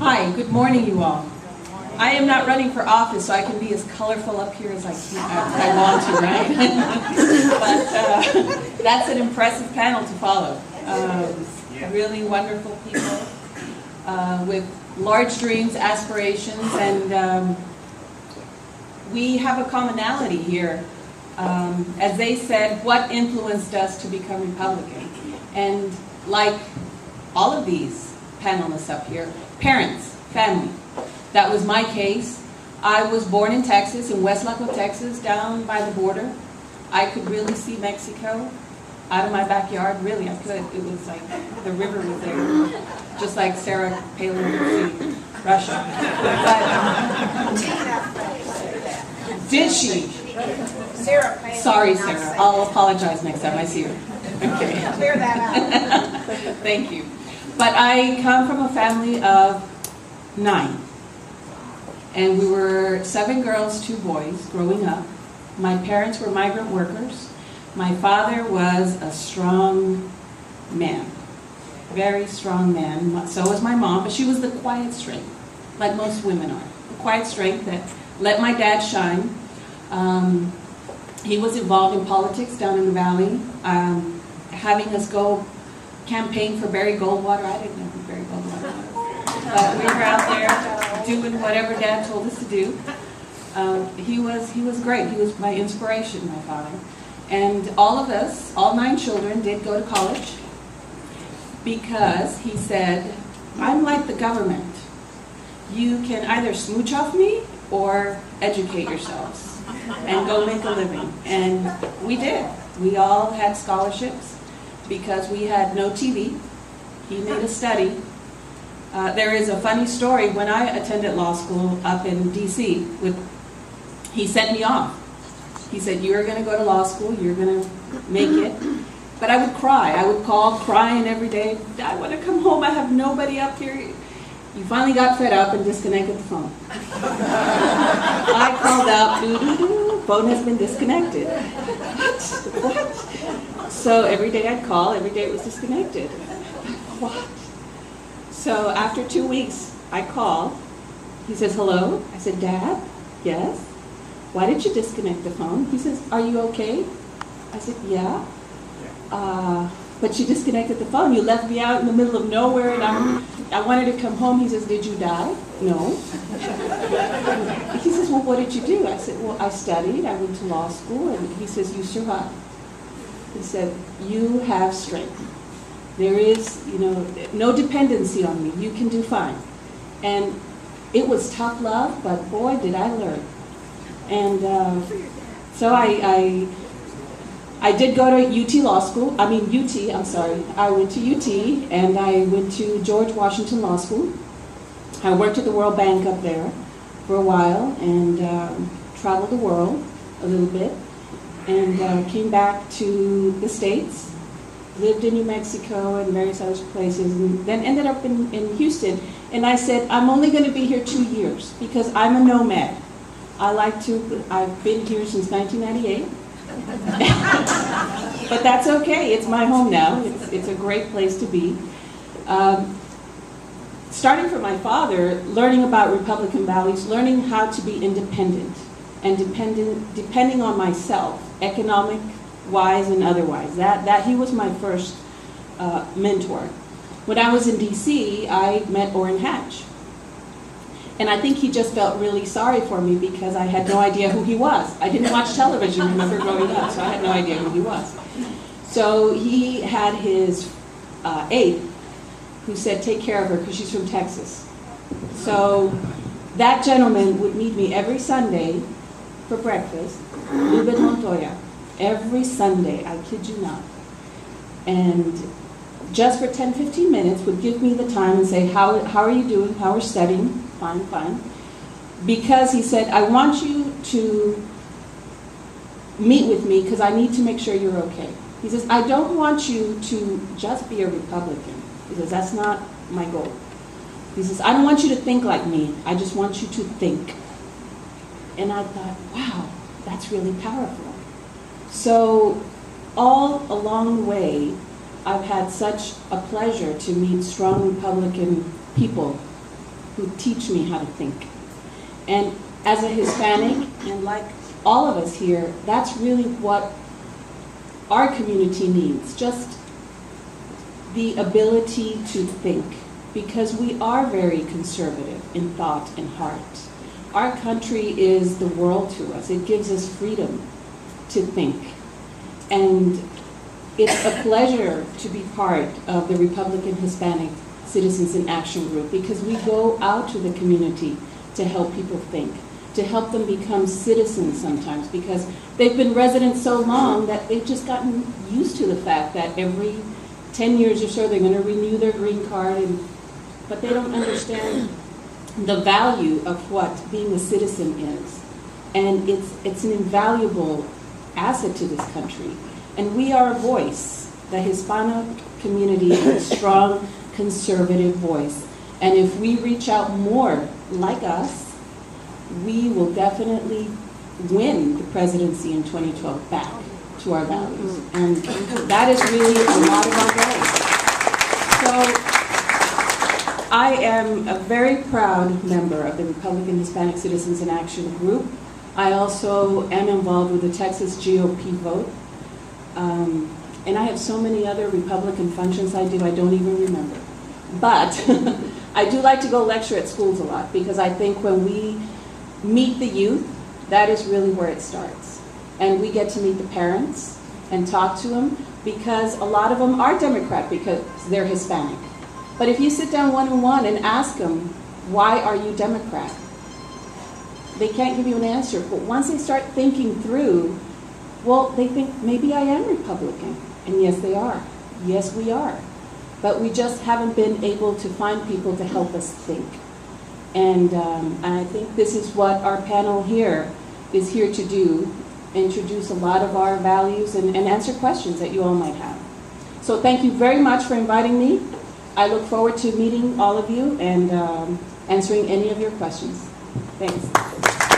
Hi, good morning, you all. I am not running for office, so I can be as colorful up here as I want to, right? But that's an impressive panel to follow. Really wonderful people with large dreams, aspirations, and we have a commonality here. As they said, what influenced us to become Republican? And like all of these panelists up here, parents, family. That was my case. I was born in Texas, in West Laco, Texas, down by the border. I could really see Mexico out of my backyard. Really, I could. It was like the river was there, just like Sarah Palin could see Russia. But, did she? Sarah Palin. Sorry, Sarah. I'll apologize next time I see her. Okay. Clear that out. Thank you. But I come from a family of 9. And we were 7 girls, 2 boys growing up. My parents were migrant workers. My father was a strong man, very strong man. So was my mom, but she was the quiet strength, like most women are. The quiet strength that let my dad shine. He was involved in politics down in the valley, having us go campaign for Barry Goldwater. I didn't know who Barry Goldwater was. But we were out there doing whatever Dad told us to do. He was great. He was my inspiration, my father. And all of us, all 9 children, did go to college because he said, I'm like the government. You can either smooch off me or educate yourselves and go make a living. And we did. We all had scholarships because we had no TV. He made us study. There is a funny story. When I attended law school up in D.C., he sent me off. He said, you're going to go to law school, you're going to make it. But I would cry. I would call crying every day. I want to come home. I have nobody up here. You finally got fed up and disconnected the phone. I called out, doo-doo-doo, phone has been disconnected. What? So every day I'd call, every day it was disconnected. What? So after 2 weeks, I call. He says, hello? I said, Dad? Yes? Why did you disconnect the phone? He says, are you okay? I said, yeah. But you disconnected the phone. You left me out in the middle of nowhere, and I wanted to come home. He says, did you die? No. He says, well, what did you do? I said, well, I studied. I went to law school. And he says, you survived. He said, you have strength. There is, no dependency on me. You can do fine. And it was tough love, but boy, did I learn. And so I did go to UT Law School. I went to UT, and I went to George Washington Law School. I worked at the World Bank up there for a while and traveled the world a little bit, and came back to the States. Lived in New Mexico and various other places, and then ended up in Houston. And I said, I'm only going to be here 2 years because I'm a nomad. I've been here since 1998. But that's okay. It's my home now. It's a great place to be. Starting from my father, learning about Republican values, learning how to be independent and depending on myself, economic-wise and otherwise. That he was my first mentor. When I was in D.C., I met Orrin Hatch. And I think he just felt really sorry for me because I had no idea who he was. I didn't watch television, remember, growing up, so I had no idea who he was. So he had his aide who said, take care of her because she's from Texas. So that gentleman would meet me every Sunday for breakfast, Ruben Montoya. Every Sunday, I kid you not. And just for 10, 15 minutes would give me the time and say, how are you doing? How are you studying? Fine, fine. Because he said, I want you to meet with me because I need to make sure you're okay. He says, I don't want you to just be a Republican. He says, that's not my goal. He says, I don't want you to think like me. I just want you to think. And I thought, wow, that's really powerful. So all along the way, I've had such a pleasure to meet strong Republican people who teach me how to think. And as a Hispanic, and like all of us here, that's really what our community needs, just the ability to think, because we are very conservative in thought and heart. Our country is the world to us. It gives us freedom to think. And it's a pleasure to be part of the Republican Hispanic Citizens in Action Group, because we go out to the community to help people think, to help them become citizens sometimes, because they've been residents so long that they've just gotten used to the fact that every 10 years or so they're going to renew their green card, but they don't understand the value of what being a citizen is. And it's an invaluable asset to this country. And we are a voice. The Hispanic community is a strong conservative voice. And if we reach out more like us, we will definitely win the presidency in 2012 back to our values. And that is really a lot of our goals. So I am a very proud member of the Republican Hispanic Citizens in Action Group. I also am involved with the Texas GOP vote. And I have so many other Republican functions I do, I don't even remember. But I do like to go lecture at schools a lot, because I think when we meet the youth, that is really where it starts. And we get to meet the parents and talk to them, because a lot of them are Democrat because they're Hispanic. But if you sit down one-on-one and ask them, why are you Democrat? They can't give you an answer. But once they start thinking through, well, they think, maybe I am Republican. And yes, they are. Yes, we are. But we just haven't been able to find people to help us think. And I think this is what our panel here is here to do, introduce a lot of our values and answer questions that you all might have. So thank you very much for inviting me. I look forward to meeting all of you and answering any of your questions. Thanks.